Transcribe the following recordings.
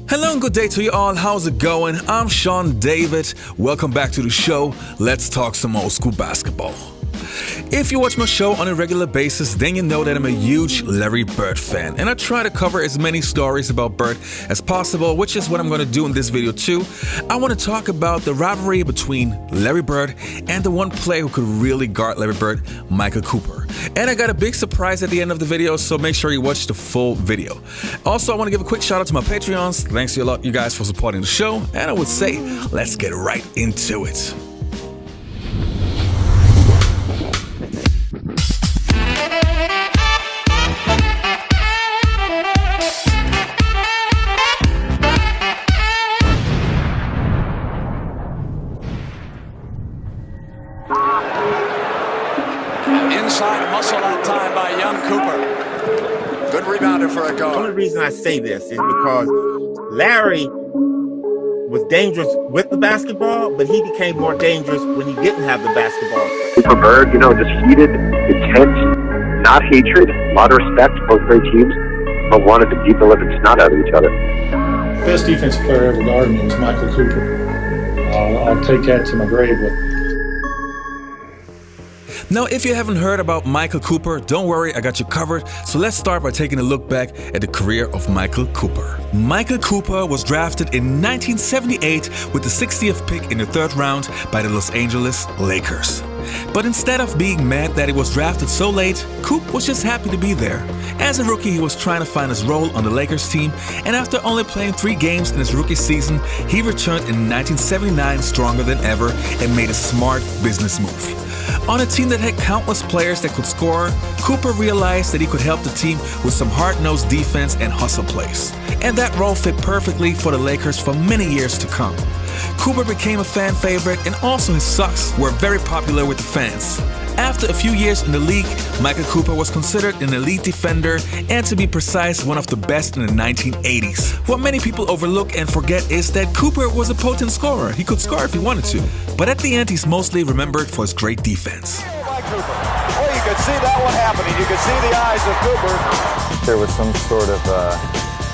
Hello and good day to you all. How's it going? I'm Sean David. Welcome back to the show. Let's talk some old school basketball. If you watch my show on a regular basis, then you know that I'm a huge Larry Bird fan, and I try to cover as many stories about Bird as possible, which is what I'm going to do in this video too. I want to talk about the rivalry between Larry Bird and the one player who could really guard Larry Bird, Michael Cooper. And I got a big surprise at the end of the video, so make sure you watch the full video. Also, I want to give a quick shout out to my Patreons. Thanks to you guys for supporting the show, and I would say, let's get right into it. Inside muscle that time by young Cooper. Good rebounder for a guard. The only reason I say this is because Larry was dangerous with the basketball, but he became more dangerous when he didn't have the basketball. For Bird, just heated, intense, not hatred, a lot of respect, both great teams, but wanted to beat the living snot out of each other. Best defensive player ever guarded me was Michael Cooper. I'll take that to my grave with me. Now, if you haven't heard about Michael Cooper, don't worry, I got you covered. So let's start by taking a look back at the career of Michael Cooper. Michael Cooper was drafted in 1978 with the 60th pick in the third round by the Los Angeles Lakers. But instead of being mad that he was drafted so late, Coop was just happy to be there. As a rookie, he was trying to find his role on the Lakers team, and after only playing 3 games in his rookie season, he returned in 1979 stronger than ever and made a smart business move. On a team that had countless players that could score, Cooper realized that he could help the team with some hard-nosed defense and hustle plays. And that role fit perfectly for the Lakers for many years to come. Cooper became a fan favorite, and also his socks were very popular with the fans. After a few years in the league, Michael Cooper was considered an elite defender and, to be precise, one of the best in the 1980s. What many people overlook and forget is that Cooper was a potent scorer. He could score if he wanted to. But at the end, he's mostly remembered for his great defense. Oh, you could see that one happening. You could see the eyes of Cooper. There was some sort of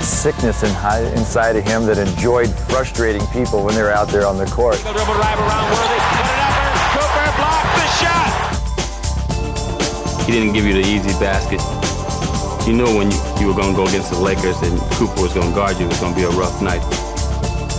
sickness inside of him that enjoyed frustrating people when they were out there on the court. Dribble right around Worthy. Put it up. Cooper blocked the shot. He didn't give you the easy basket. You know when you were going to go against the Lakers and Cooper was going to guard you, it was going to be a rough night.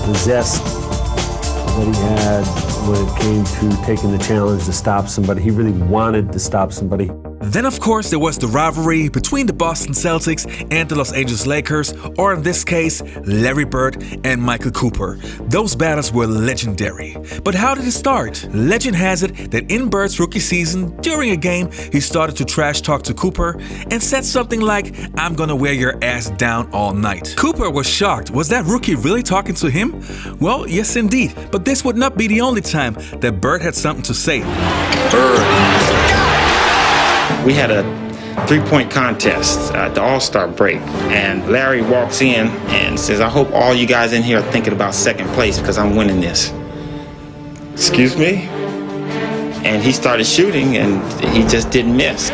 The zest that he had when it came to taking the challenge to stop somebody. He really wanted to stop somebody. Then, of course, there was the rivalry between the Boston Celtics and the Los Angeles Lakers, or in this case, Larry Bird and Michael Cooper. Those battles were legendary. But how did it start? Legend has it that in Bird's rookie season, during a game, he started to trash talk to Cooper and said something like, "I'm gonna wear your ass down all night." Cooper was shocked. Was that rookie really talking to him? Well, yes indeed. But this would not be the only time that Bird had something to say. We had a 3-point contest at the All-Star break, and Larry walks in and says, "I hope all you guys in here are thinking about second place because I'm winning this." Excuse me? And he started shooting, and he just didn't miss. A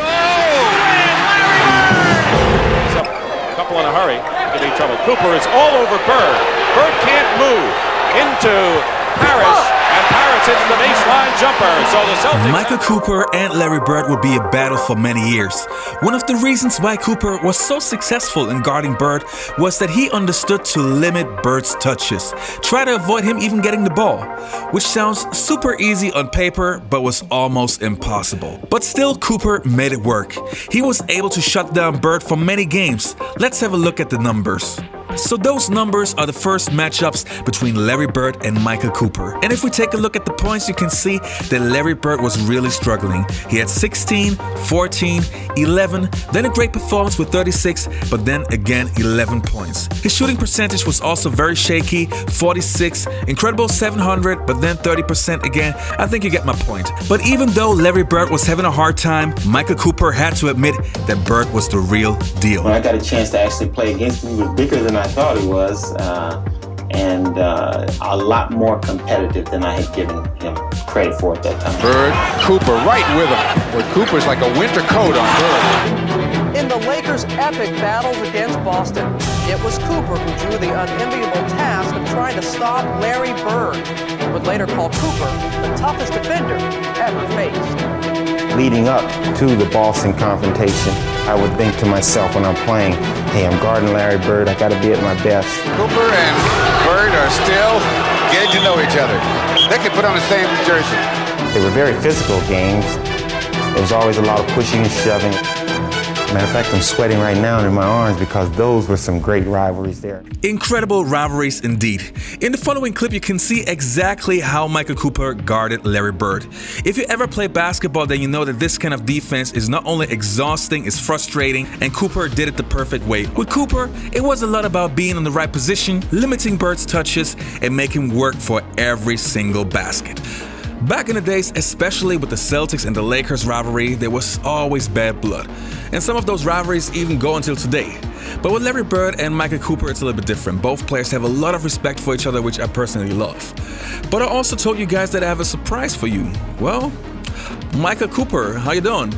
couple in a hurry. Giving trouble. Cooper is all over Bird. Bird can't move into Harris. And Pirates hits the baseline jumper, so the Celtics... Michael Cooper and Larry Bird would be a battle for many years. One of the reasons why Cooper was so successful in guarding Bird was that he understood to limit Bird's touches, try to avoid him even getting the ball, which sounds super easy on paper, but was almost impossible. But still, Cooper made it work. He was able to shut down Bird for many games. Let's have a look at the numbers. So those numbers are the first matchups between Larry Bird and Michael Cooper. And if we take a look at the points, you can see that Larry Bird was really struggling. He had 16, 14, 11, then a great performance with 36, but then again 11 points. His shooting percentage was also very shaky, 46, incredible 700, but then 30% again. I think you get my point. But even though Larry Bird was having a hard time, Michael Cooper had to admit that Bird was the real deal. When I got a chance to actually play against him, he was bigger than I thought he was, and a lot more competitive than I had given him credit for at that time. Bird, Cooper right with him, where Cooper's like a winter coat on Bird. in the Lakers' epic battles against Boston, it was Cooper who drew the unenviable task of trying to stop Larry Bird, who would later call Cooper the toughest defender ever faced. Leading up to the Boston confrontation, I would think to myself when I'm playing, hey, I'm guarding Larry Bird, I gotta be at my best. Cooper and Bird are still getting to know each other. They can put on the same jersey. They were very physical games. There was always a lot of pushing and shoving. Matter of fact, I'm sweating right now in my arms because those were some great rivalries there. Incredible rivalries indeed. In the following clip, you can see exactly how Michael Cooper guarded Larry Bird. If you ever play basketball, then you know that this kind of defense is not only exhausting, it's frustrating, and Cooper did it the perfect way. With Cooper, it was a lot about being in the right position, limiting Bird's touches, and making work for every single basket. Back in the days, especially with the Celtics and the Lakers rivalry, there was always bad blood. And some of those rivalries even go until today. But with Larry Bird and Michael Cooper, it's a little bit different. Both players have a lot of respect for each other, which I personally love. But I also told you guys that I have a surprise for you. Well, Michael Cooper, how you doing?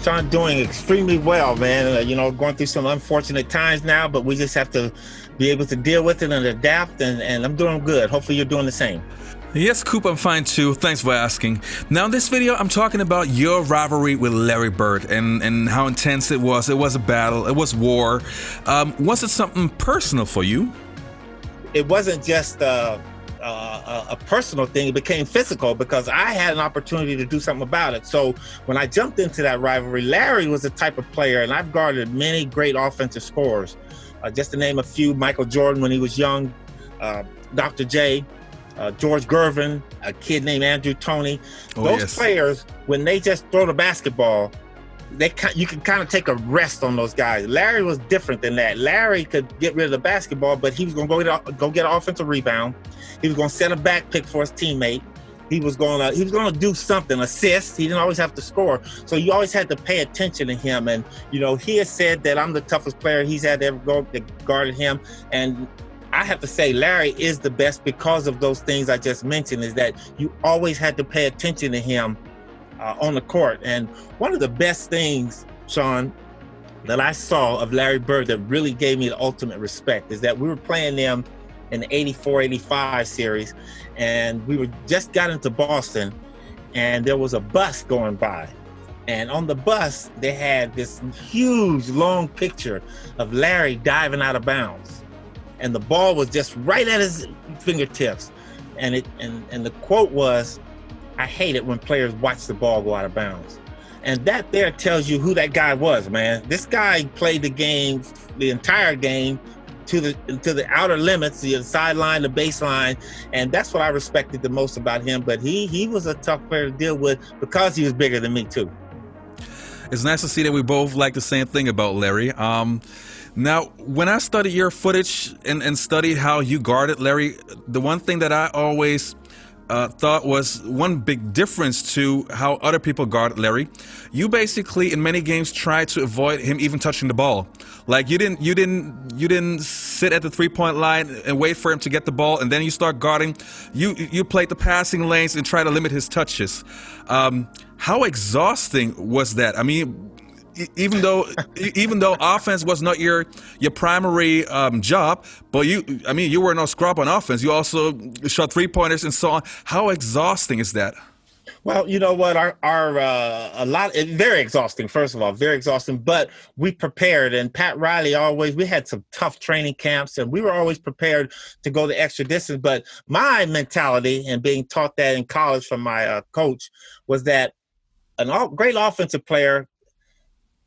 Sean, doing extremely well, man. Going through some unfortunate times now, but we just have to be able to deal with it and adapt, and I'm doing good. Hopefully you're doing the same. Yes, Coop, I'm fine too. Thanks for asking. Now, in this video, I'm talking about your rivalry with Larry Bird and how intense it was. It was a battle. It was war. Was it something personal for you? It wasn't just a personal thing. It became physical because I had an opportunity to do something about it. So when I jumped into that rivalry, Larry was the type of player, and I've guarded many great offensive scorers. Just to name a few: Michael Jordan when he was young, Dr. J, George Gervin, a kid named Andrew Toney. Those players, when they just throw the basketball, you can kind of take a rest on those guys. Larry was different than that. Larry could get rid of the basketball, but he was going to go get an offensive rebound. He was going to set a back pick for his teammate. He was going to do something, assist. He didn't always have to score. So you always had to pay attention to him. And, he has said that I'm the toughest player he's had to ever guarded him. And I have to say Larry is the best because of those things I just mentioned, is that you always had to pay attention to him on the court. And one of the best things, Sean, that I saw of Larry Bird that really gave me the ultimate respect is that we were playing them in the 84-85 series, and we just got into Boston, and there was a bus going by. And on the bus, they had this huge, long picture of Larry diving out of bounds. And the ball was just right at his fingertips. And the quote was, "I hate it when players watch the ball go out of bounds." And that there tells you who that guy was, man. This guy played the game, the entire game, to the outer limits, the sideline, the baseline. And that's what I respected the most about him. But he was a tough player to deal with because he was bigger than me too. It's nice to see that we both like the same thing about Larry. Now, when I studied your footage and studied how you guarded Larry, the one thing that I always thought was one big difference to how other people guarded Larry. You basically, in many games, tried to avoid him even touching the ball. Like you didn't sit at the three-point line and wait for him to get the ball, and then you start guarding. You played the passing lanes and try to limit his touches. How exhausting was that? I mean, even though offense was not your primary job, but you were no scrub on offense. You also shot three-pointers and so on. How exhausting is that? Well, you know what, very exhausting, first of all, very exhausting, but we prepared, and Pat Riley we had some tough training camps, and we were always prepared to go the extra distance. But my mentality, and being taught that in college from my coach, was that a great offensive player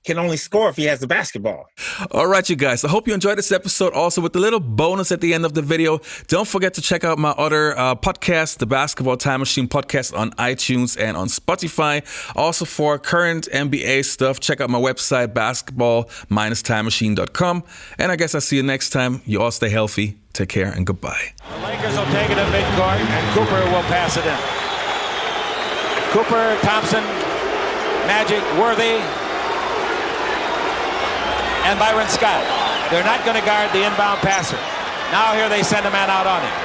can only score if he has the basketball. All right, you guys. I hope you enjoyed this episode. Also, with the little bonus at the end of the video, don't forget to check out my other podcast, the Basketball Time Machine podcast, on iTunes and on Spotify. Also, for current NBA stuff, check out my website, basketball-timemachine.com. And I guess I'll see you next time. You all stay healthy. Take care and goodbye. The Lakers will take it in midcourt, and Cooper will pass it in. Cooper, Thompson, Magic, Worthy, and Byron Scott. They're not going to guard the inbound passer. Now here they send a man out on him.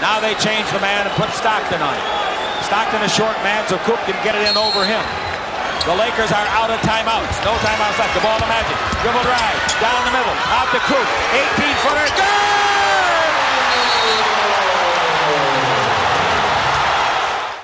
Now they change the man and put Stockton on him. Stockton a short man, so Coop can get it in over him. The Lakers are out of timeouts. No timeouts left. The ball to Magic. Dribble drive. Down the middle. Out to Coop. 18-footer. Good!